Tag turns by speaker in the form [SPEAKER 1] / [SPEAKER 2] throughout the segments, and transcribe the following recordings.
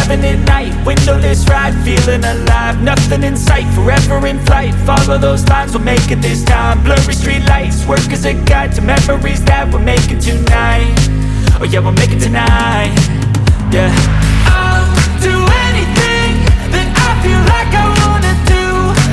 [SPEAKER 1] driving at night, windowless ride, feeling alive. Nothing in sight, forever in flight. Follow those lines, we'll make it this time. Blurry street lights, work as a guide to memories that we're making tonight. Oh yeah, we'll make it tonight. Yeah. I'll do anything that I feel like I wanna do.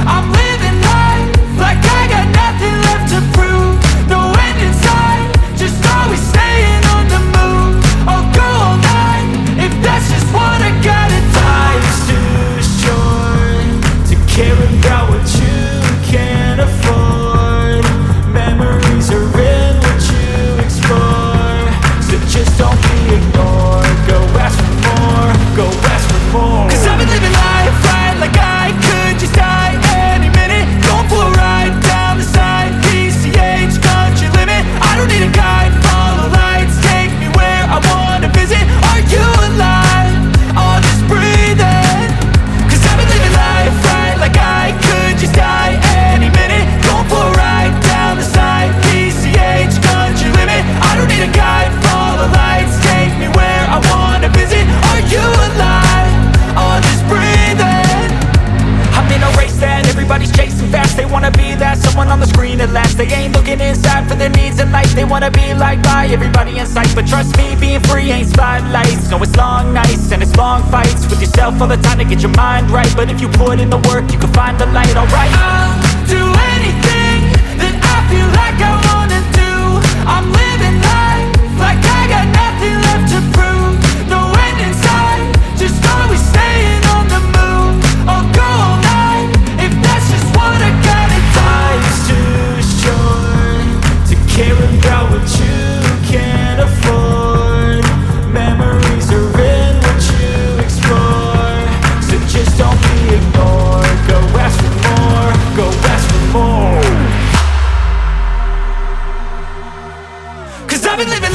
[SPEAKER 1] I'm living life like I got nothing left to prove. No end in sight, just always staying on the move. I'll go all night if that's just what I gotta do. Life's too short to care about what you can't afford. Memories are in what you explore, so just don't be ignored. Go ask for more, go ask for more. Cause I've been living life right like I could just die any minute. Going for a ride down the side, PCH, country limit. I don't need a guide, follow lights, take me where I wanna visit. Are you alive? Or just breathing? Cause I've been living life right like I could just die any minute. Going for a ride down the side, PCH, country limit. I don't need a guide, follow lights, take me where I wanna visit. Are you alive? Or just breathing? I'm in a race that everybody's chasing fast. They wanna be that someone on the screen at last. They ain't looking inside for their needs in life. They wanna be liked by everybody in sight. But trust me, being free ain't spotlights. No, it's long nights and it's long fights with yourself all the time to get your mind right. But if you put in the work, you can find the light, alright. I'll do anything that I feel like I wanna do. I'm living life like I got nothing left to prove. No end in sight, just always staying on the move. I'll go all night if that's just what I gotta do. Life's too short to care about what you can't afford. Memories are in what you explore, so just don't be ignored. Go ask for more, go ask for more. Cause I've been living